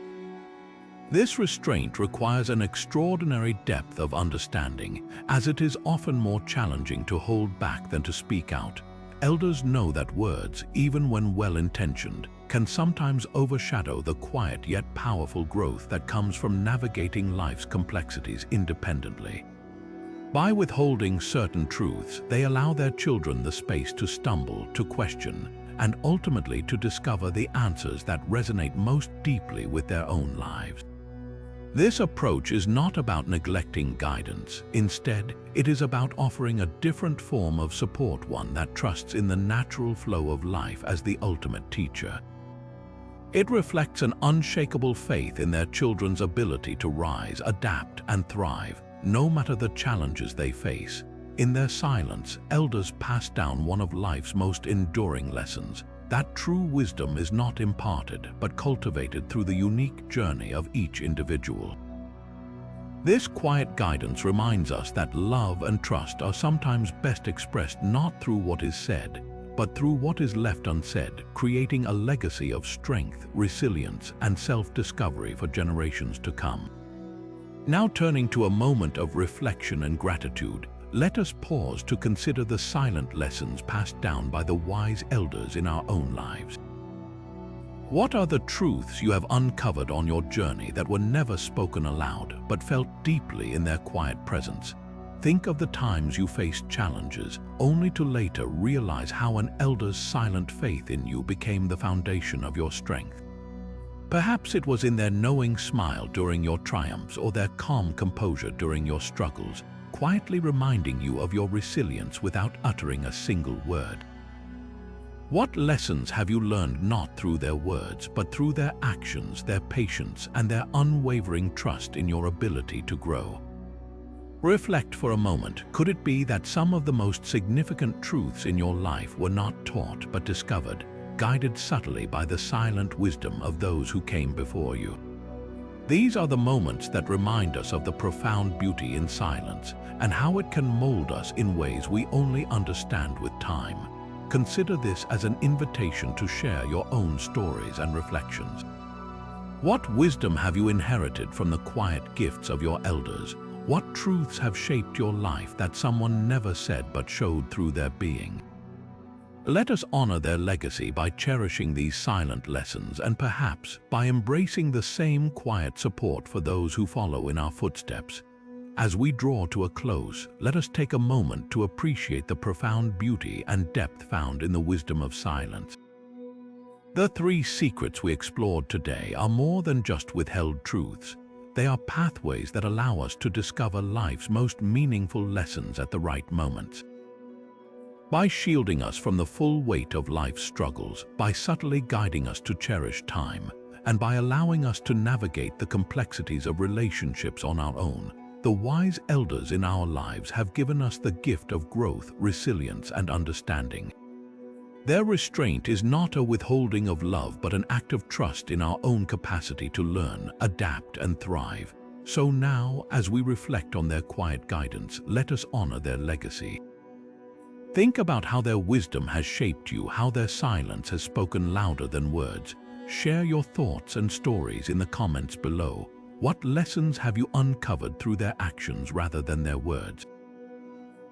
This restraint requires an extraordinary depth of understanding, as it is often more challenging to hold back than to speak out. Elders know that words, even when well-intentioned, can sometimes overshadow the quiet yet powerful growth that comes from navigating life's complexities independently. By withholding certain truths, they allow their children the space to stumble, to question, and ultimately to discover the answers that resonate most deeply with their own lives. This approach is not about neglecting guidance. Instead, it is about offering a different form of support, one that trusts in the natural flow of life as the ultimate teacher. It reflects an unshakable faith in their children's ability to rise, adapt, and thrive, no matter the challenges they face. In their silence, elders pass down one of life's most enduring lessons: that true wisdom is not imparted, but cultivated through the unique journey of each individual. This quiet guidance reminds us that love and trust are sometimes best expressed not through what is said, but through what is left unsaid, creating a legacy of strength, resilience, and self-discovery for generations to come. Now, turning to a moment of reflection and gratitude, let us pause to consider the silent lessons passed down by the wise elders in our own lives. What are the truths you have uncovered on your journey that were never spoken aloud but felt deeply in their quiet presence? Think of the times you faced challenges, only to later realize how an elder's silent faith in you became the foundation of your strength. Perhaps it was in their knowing smile during your triumphs or their calm composure during your struggles, quietly reminding you of your resilience without uttering a single word. What lessons have you learned not through their words, but through their actions, their patience, and their unwavering trust in your ability to grow? Reflect for a moment. Could it be that some of the most significant truths in your life were not taught but discovered, guided subtly by the silent wisdom of those who came before you? These are the moments that remind us of the profound beauty in silence and how it can mold us in ways we only understand with time. Consider this as an invitation to share your own stories and reflections. What wisdom have you inherited from the quiet gifts of your elders? What truths have shaped your life that someone never said but showed through their being? Let us honor their legacy by cherishing these silent lessons and perhaps by embracing the same quiet support for those who follow in our footsteps. As we draw to a close, let us take a moment to appreciate the profound beauty and depth found in the wisdom of silence. The three secrets we explored today are more than just withheld truths. They are pathways that allow us to discover life's most meaningful lessons at the right moments. By shielding us from the full weight of life's struggles, by subtly guiding us to cherish time, and by allowing us to navigate the complexities of relationships on our own, the wise elders in our lives have given us the gift of growth, resilience, and understanding. Their restraint is not a withholding of love, but an act of trust in our own capacity to learn, adapt, and thrive. So now, as we reflect on their quiet guidance, let us honor their legacy. Think about how their wisdom has shaped you, how their silence has spoken louder than words. Share your thoughts and stories in the comments below. What lessons have you uncovered through their actions rather than their words?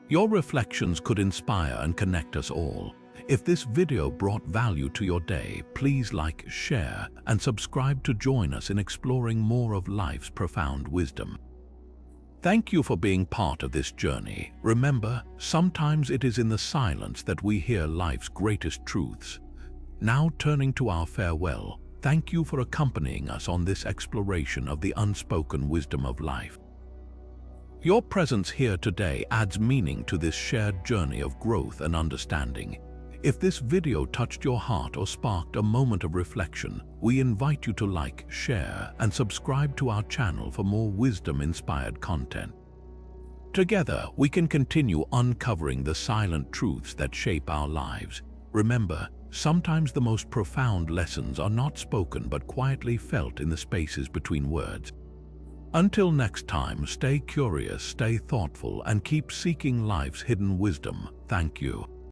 Your reflections could inspire and connect us all. If this video brought value to your day, please like, share, and subscribe to join us in exploring more of life's profound wisdom. Thank you for being part of this journey. Remember, sometimes it is in the silence that we hear life's greatest truths. Now, turning to our farewell, thank you for accompanying us on this exploration of the unspoken wisdom of life. Your presence here today adds meaning to this shared journey of growth and understanding. If this video touched your heart or sparked a moment of reflection, we invite you to like, share, and subscribe to our channel for more wisdom-inspired content. Together, we can continue uncovering the silent truths that shape our lives. Remember, sometimes the most profound lessons are not spoken but quietly felt in the spaces between words. Until next time, stay curious, stay thoughtful, and keep seeking life's hidden wisdom. Thank you.